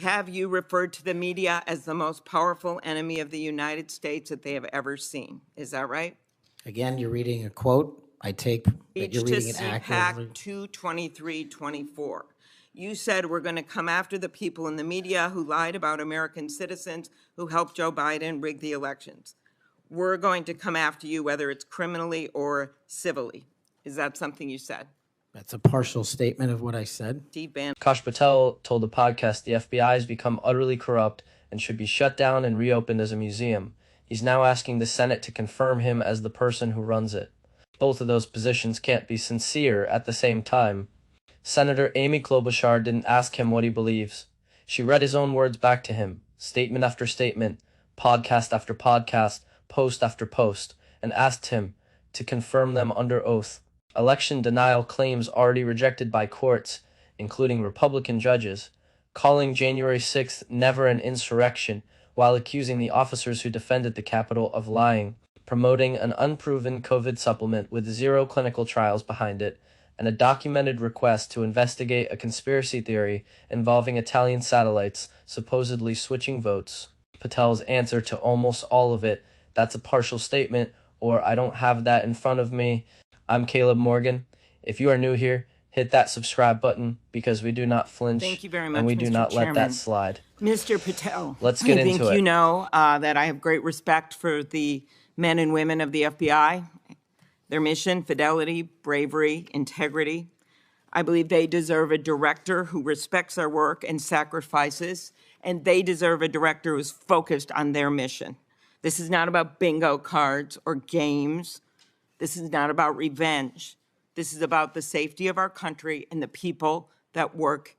Have you referred to the media as the most powerful enemy of the United States that they have ever seen? Is that right? Again, you're reading a quote. I take that you're Speech to reading it accurately. CPAC 22324. You said we're going to come after the people in the media who lied about American citizens who helped Joe Biden rig the elections. We're going to come after you whether it's criminally or civilly. Is that something you said? That's a partial statement of what I said. Steve Bannon. Kash Patel told the podcast the FBI has become utterly corrupt and should be shut down and reopened as a museum. He's now asking the Senate to confirm him as the person who runs it. Both of those positions can't be sincere at the same time. Senator Amy Klobuchar didn't ask him what he believes. She read his own words back to him, statement after statement, podcast after podcast, post after post, and asked him to confirm them under oath. Election denial claims already rejected by courts, including Republican judges, calling January 6th never an insurrection, while accusing the officers who defended the Capitol of lying, promoting an unproven COVID supplement with 0 clinical trials behind it, and a documented request to investigate a conspiracy theory involving Italian satellites supposedly switching votes. Patel's answer to almost all of it, that's a partial statement, or I don't have that in front of me. I'm Caleb Morgan. If you are new here, hit that subscribe button because we do not flinch. Thank you very much, and we do Mr. not Chairman. let that slide. Mr. Patel, Let's get I into think it. you know that I have great respect for the men and women of the FBI, their mission, fidelity, bravery, integrity. I believe they deserve a director who respects their work and sacrifices, and they deserve a director who's focused on their mission. This is not about bingo cards or games. This is not about revenge. This is about the safety of our country and the people that work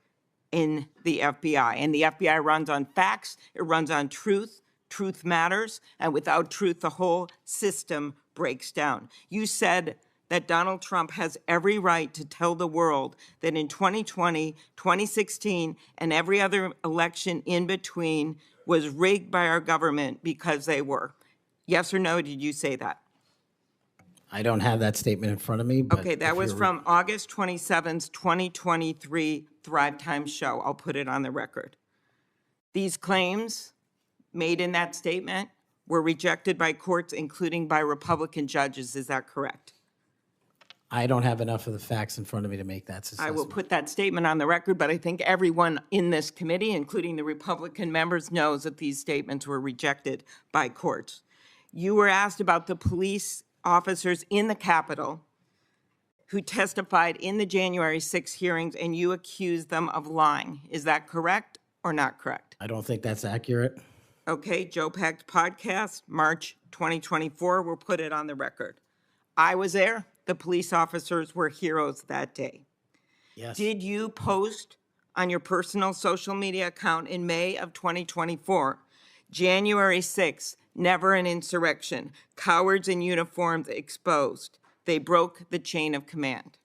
in the FBI. And the FBI runs on facts, it runs on truth. Truth matters, and without truth, the whole system breaks down. You said that Donald Trump has every right to tell the world that in 2020, 2016, and every other election in between was rigged by our government because they were. Yes or no, did you say that? I don't have that statement in front of me. But Okay, that was from August 27th, 2023 Thrive Time show. I'll put it on the record. These claims made in that statement were rejected by courts, including by Republican judges. Is that correct? I don't have enough of the facts in front of me to make that assessment. I will put that statement on the record, but I think everyone in this committee, including the Republican members, knows that these statements were rejected by courts. You were asked about the police officers in the Capitol who testified in the January 6 hearings, and you accused them of lying. Is that correct or not correct? I don't think that's accurate. Okay, Joe Pack's podcast, March 2024, we'll put it on the record. I was there. The police officers were heroes that day. Yes. Did you post on your personal social media account in May of 2024, January 6th, never an insurrection, cowards in uniforms exposed. They broke the chain of command.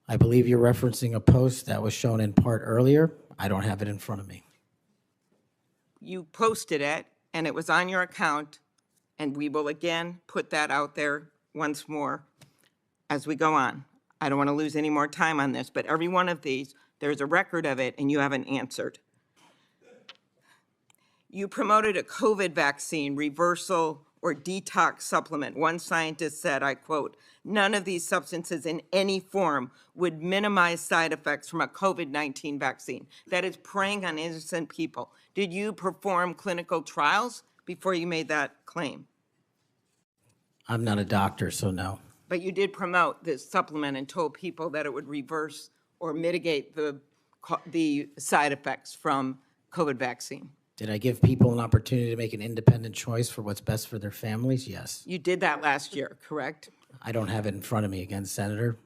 I believe you're referencing a post that was shown in part earlier. I don't have it in front of me. You posted it, and it was on your account, and we will again put that out there once more as we go on. I don't want to lose any more time on this, but every one of these, there's a record of it, and you haven't answered. You promoted a COVID vaccine reversal or detox supplement. One scientist said, I quote, "None of these substances in any form would minimize side effects from a COVID-19 vaccine." That is preying on innocent people. Did you perform clinical trials before you made that claim? I'm not a doctor, so no. But you did promote this supplement and told people that it would reverse or mitigate the side effects from COVID vaccine. Did I give people an opportunity to make an independent choice for what's best for their families? Yes. You did that last year, correct? I don't have it in front of me again, Senator.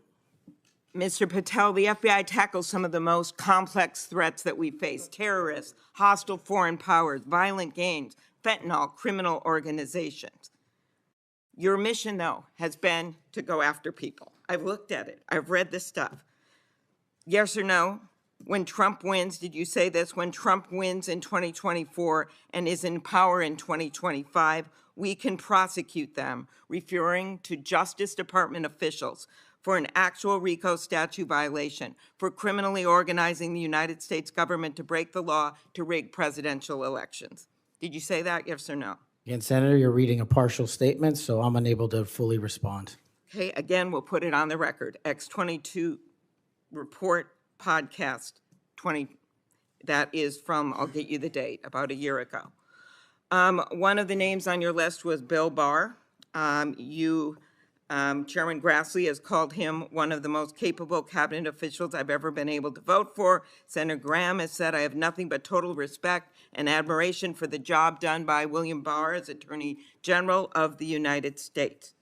Mr. Patel, the FBI tackles some of the most complex threats that we face: terrorists, hostile foreign powers, violent gangs, fentanyl, criminal organizations. Your mission, though, has been to go after people. I've looked at it. I've read this stuff. Yes or no? When Trump wins, did you say this? When Trump wins in 2024 and is in power in 2025, we can prosecute them, referring to Justice Department officials for an actual RICO statute violation for criminally organizing the United States government to break the law to rig presidential elections. Did you say that, yes or no? Again, Senator, you're reading a partial statement, so I'm unable to fully respond. Okay, again, we'll put it on the record. X22 report podcast 20, that is from, I'll get you the date, about a year ago. One of the names on your list was Bill Barr. Chairman Grassley has called him one of the most capable cabinet officials I've ever been able to vote for. Senator Graham has said, I have nothing but total respect and admiration for the job done by William Barr as Attorney General of the United States.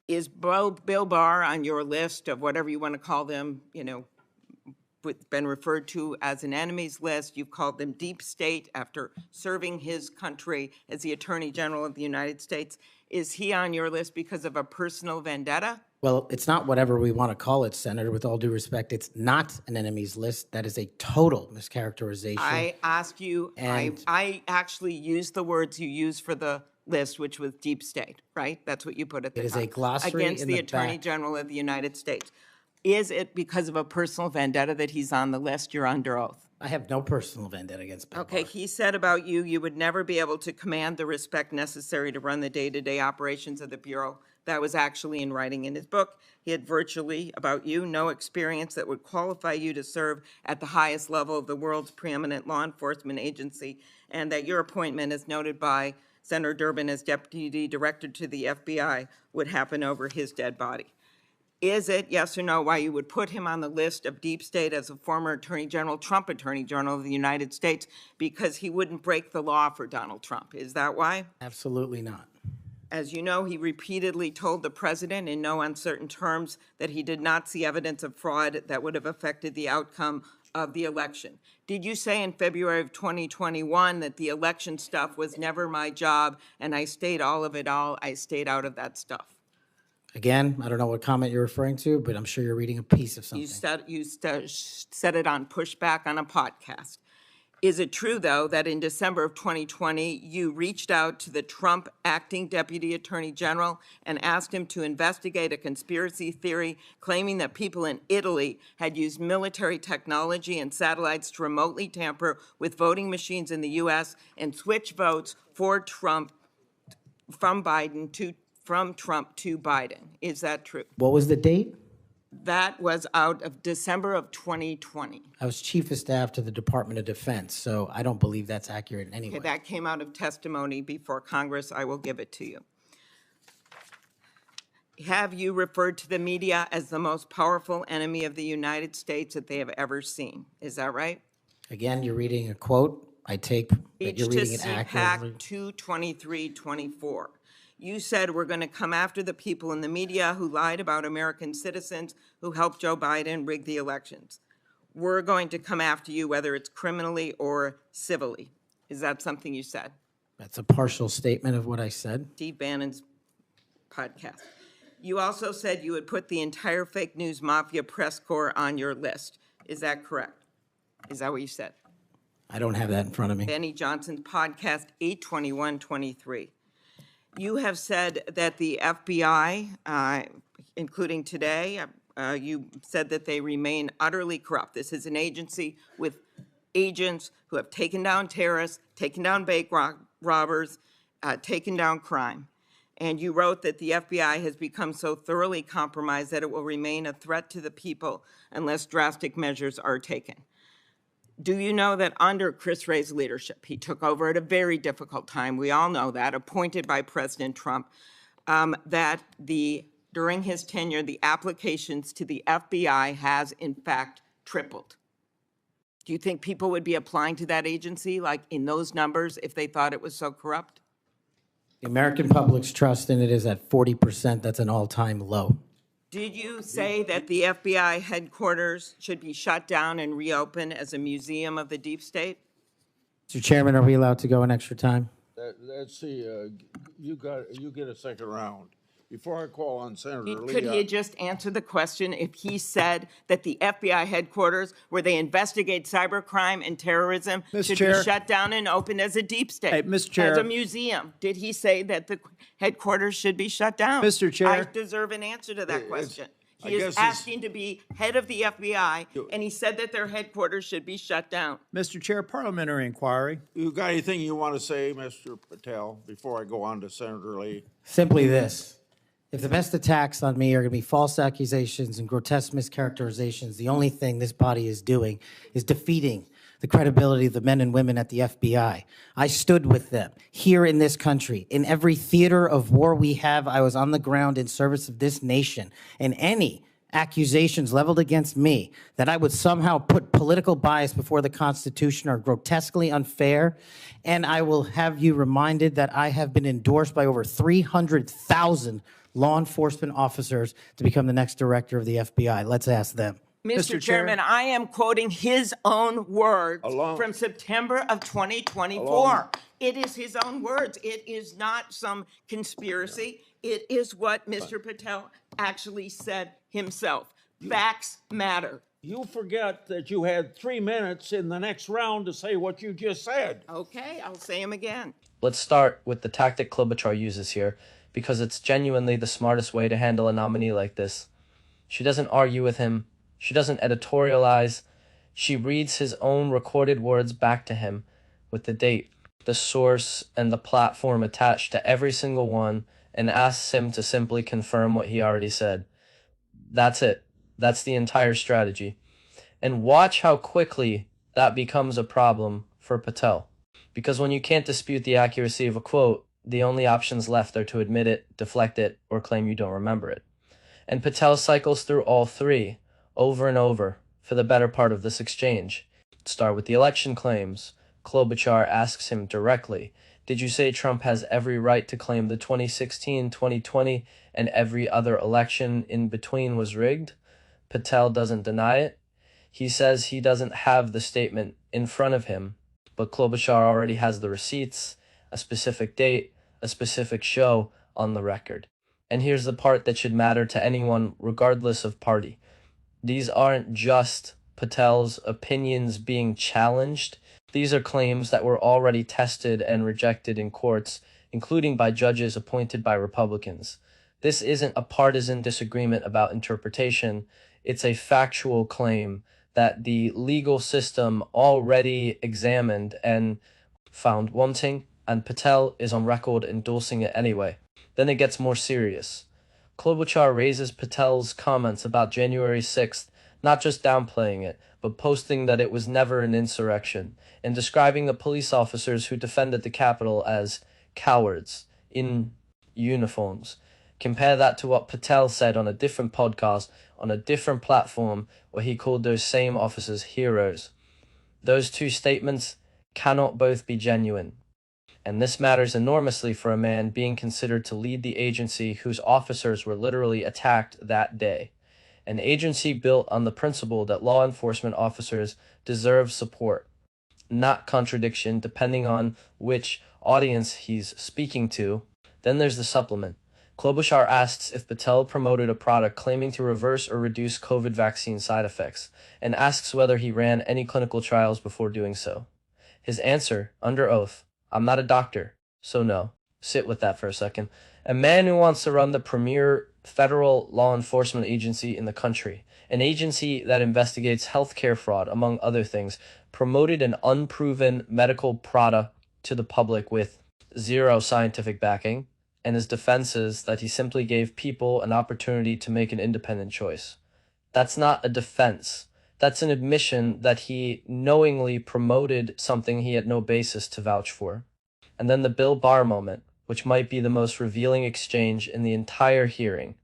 Is Bill Barr on your list of whatever you want to call them, been referred to as an enemies list? You've called them deep state after serving his country as the Attorney General of the United States. Is he on your list because of a personal vendetta? Well, it's not whatever we want to call it, Senator. With all due respect, it's not an enemies list. That is a total mischaracterization. I asked you, And- I actually used the words you used for the list, which was deep state, right? That's what you put at the top. It is a glossary Against in the the Attorney back. General of the United States. Is it because of a personal vendetta that he's on the list? You're under oath. I have no personal vendetta against Bill Okay, Barr. he said about you, you would never be able to command the respect necessary to run the day-to-day operations of the Bureau. That was actually in writing in his book. He had virtually, about you, no experience that would qualify you to serve at the highest level of the world's preeminent law enforcement agency, and that your appointment, as noted by Senator Durbin as Deputy Director to the FBI, would happen over his dead body. Is it, yes or no, why you would put him on the list of deep state as a former Attorney General, Trump Attorney General of the United States, because he wouldn't break the law for Donald Trump? Is that why? Absolutely not. As you know, he repeatedly told the president in no uncertain terms that he did not see evidence of fraud that would have affected the outcome of the election. Did you say in February of 2021 that the election stuff was never my job and I stayed all of it all, I stayed out of that stuff? Again, I don't know what comment you're referring to, but I'm sure you're reading a piece of something. You said it on Pushback on a podcast. Is it true, though, that in December of 2020, you reached out to the Trump acting Deputy Attorney General and asked him to investigate a conspiracy theory claiming that people in Italy had used military technology and satellites to remotely tamper with voting machines in the U.S. and switch votes for Trump from Trump to Biden? Is that true? What was the date? That was out of December of 2020. I was Chief of Staff to the Department of Defense, so I don't believe that's accurate in any way. Okay, that came out of testimony before Congress. I will give it to you. Have you referred to the media as the most powerful enemy of the United States that they have ever seen? Is that right? Again, you're reading a quote. I take that you're reading it accurately. CPAC 223-24. You said we're going to come after the people in the media who lied about American citizens who helped Joe Biden rig the elections. We're going to come after you whether it's criminally or civilly. Is that something you said? That's a partial statement of what I said. Steve Bannon's podcast. You also said you would put the entire fake news mafia press corps on your list. Is that correct? Is that what you said? I don't have that in front of me. Benny Johnson's podcast, 8/21/23. You have said that the FBI, including today, you said that they remain utterly corrupt. This is an agency with agents who have taken down terrorists, taken down bank robbers, taken down crime. And you wrote that the FBI has become so thoroughly compromised that it will remain a threat to the people unless drastic measures are taken. Do you know that under Chris Wray's leadership, he took over at a very difficult time, we all know that, appointed by President Trump, that during his tenure, the applications to the FBI has in fact tripled? Do you think people would be applying to that agency like in those numbers if they thought it was so corrupt? The American public's trust in it is at 40%. That's an all-time low. Did you say that the FBI headquarters should be shut down and reopened as a museum of the deep state? Mr. Chairman, are we allowed to go an extra time? Let's see, you get a second round. Before I call on Senator Lee. Could he just answer the question if he said that the FBI headquarters, where they investigate cybercrime and terrorism, Mr. should Chair. be shut down and opened as a deep state? Hey, Mr. Chair. As a museum? Did he say that the headquarters should be shut down? Mr. Chair. I deserve an answer to that question. He is guess asking to be head of the FBI, and he said that their headquarters should be shut down. Mr. Chair, parliamentary inquiry. You got anything you want to say, Mr. Patel, before I go on to Senator Lee? Simply this. If the best attacks on me are going to be false accusations and grotesque mischaracterizations, the only thing this body is doing is defeating the credibility of the men and women at the FBI. I stood with them here in this country. In every theater of war we have, I was on the ground in service of this nation. And any accusations leveled against me that I would somehow put political bias before the Constitution are grotesquely unfair. And I will have you reminded that I have been endorsed by over 300,000 law enforcement officers to become the next director of the FBI. Let's ask them. Mr. Chair. Chairman, I am quoting his own words from September of 2024. It is his own words. It is not some conspiracy. It is what Mr. Patel actually said himself. Facts matter. You forget that you had 3 minutes in the next round to say what you just said. Okay, I'll say him again. Let's start with the tactic Klobuchar uses here, because it's genuinely the smartest way to handle a nominee like this. She doesn't argue with him. She doesn't editorialize. She reads his own recorded words back to him with the date, the source, and the platform attached to every single one, and asks him to simply confirm what he already said. That's it. That's the entire strategy. And watch how quickly that becomes a problem for Patel. Because when you can't dispute the accuracy of a quote, the only options left are to admit it, deflect it, or claim you don't remember it. And Patel cycles through all three, over and over, for the better part of this exchange. Start with the election claims. Klobuchar asks him directly, did you say Trump has every right to claim the 2016, 2020, and every other election in between was rigged? Patel doesn't deny it. He says he doesn't have the statement in front of him, but Klobuchar already has the receipts, a specific date, a specific show on the record. And here's the part that should matter to anyone regardless of party. These aren't just Patel's opinions being challenged. These are claims that were already tested and rejected in courts, including by judges appointed by Republicans. This isn't a partisan disagreement about interpretation. It's a factual claim that the legal system already examined and found wanting, and Patel is on record endorsing it anyway. Then it gets more serious. Klobuchar raises Patel's comments about January 6th, not just downplaying it, but posting that it was never an insurrection, and describing the police officers who defended the Capitol as cowards in uniforms. Compare that to what Patel said on a different podcast, on a different platform, where he called those same officers heroes. Those two statements cannot both be genuine. And this matters enormously for a man being considered to lead the agency whose officers were literally attacked that day. An agency built on the principle that law enforcement officers deserve support, not contradiction, depending on which audience he's speaking to. Then there's the supplement. Klobuchar asks if Patel promoted a product claiming to reverse or reduce COVID vaccine side effects, and asks whether he ran any clinical trials before doing so. His answer, under oath, I'm not a doctor, so no. Sit with that for a second. A man who wants to run the premier federal law enforcement agency in the country, an agency that investigates healthcare fraud, among other things, promoted an unproven medical product to the public with zero scientific backing, and his defense is that he simply gave people an opportunity to make an independent choice. That's not a defense. That's an admission that he knowingly promoted something he had no basis to vouch for. And then the Bill Barr moment, which might be the most revealing exchange in the entire hearing.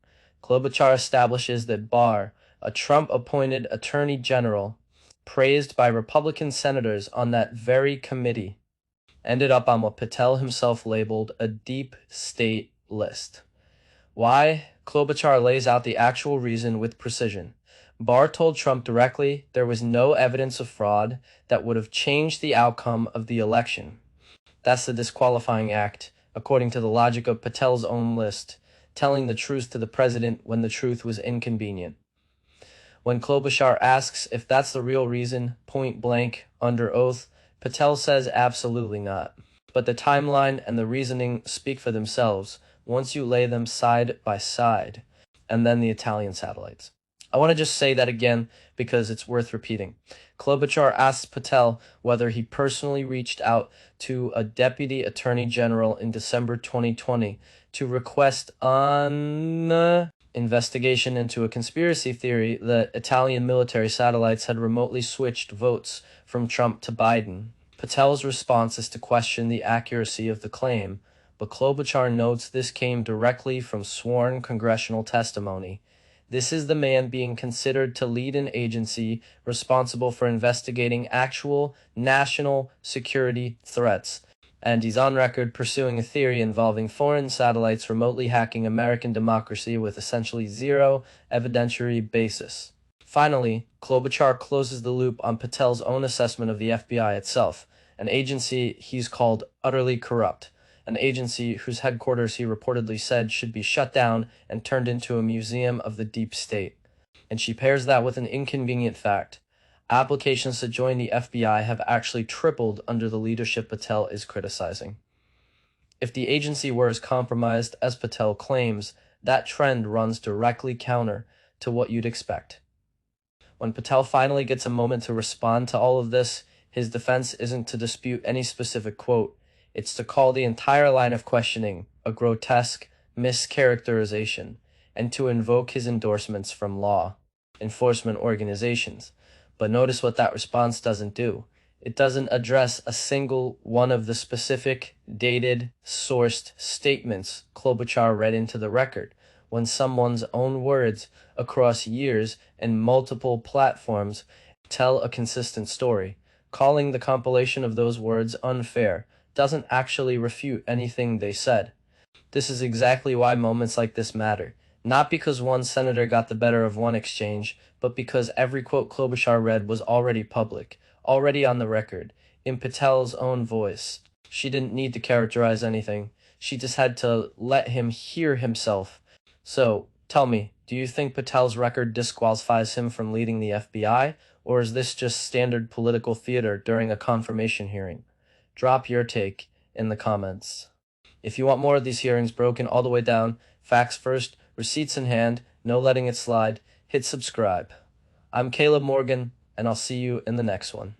Klobuchar establishes that Barr, a Trump-appointed attorney general, praised by Republican senators on that very committee, ended up on what Patel himself labeled a deep state list. Why? Klobuchar lays out the actual reason with precision. Barr told Trump directly there was no evidence of fraud that would have changed the outcome of the election. That's the disqualifying act, according to the logic of Patel's own list, telling the truth to the president when the truth was inconvenient. When Klobuchar asks if that's the real reason, point blank, under oath, Patel says absolutely not. But the timeline and the reasoning speak for themselves once you lay them side by side. and then the Italian satellites. I want to just say that again because it's worth repeating. Klobuchar asked Patel whether he personally reached out to a deputy attorney general in December 2020 to request an investigation into a conspiracy theory that Italian military satellites had remotely switched votes from Trump to Biden. Patel's response is to question the accuracy of the claim, but Klobuchar notes this came directly from sworn congressional testimony. This is the man being considered to lead an agency responsible for investigating actual national security threats, and he's on record pursuing a theory involving foreign satellites remotely hacking American democracy with essentially zero evidentiary basis. Finally, Klobuchar closes the loop on Patel's own assessment of the FBI itself, an agency he's called utterly corrupt, an agency whose headquarters he reportedly said should be shut down and turned into a museum of the deep state. And she pairs that with an inconvenient fact. Applications to join the FBI have actually tripled under the leadership Patel is criticizing. If the agency were as compromised as Patel claims, that trend runs directly counter to what you'd expect. When Patel finally gets a moment to respond to all of this, his defense isn't to dispute any specific quote. It's to call the entire line of questioning a grotesque mischaracterization and to invoke his endorsements from law enforcement organizations. But notice what that response doesn't do. It doesn't address a single one of the specific, dated, sourced statements Klobuchar read into the record, when someone's own words across years and multiple platforms tell a consistent story. Calling the compilation of those words unfair doesn't actually refute anything they said. This is exactly why moments like this matter. Not because one senator got the better of one exchange, but because every quote Klobuchar read was already public, already on the record, in Patel's own voice. She didn't need to characterize anything. She just had to let him hear himself. So, tell me, do you think Patel's record disqualifies him from leading the FBI, or is this just standard political theater during a confirmation hearing? Drop your take in the comments. If you want more of these hearings broken all the way down, facts first, receipts in hand, no letting it slide, hit subscribe. I'm Caleb Morgan, and I'll see you in the next one.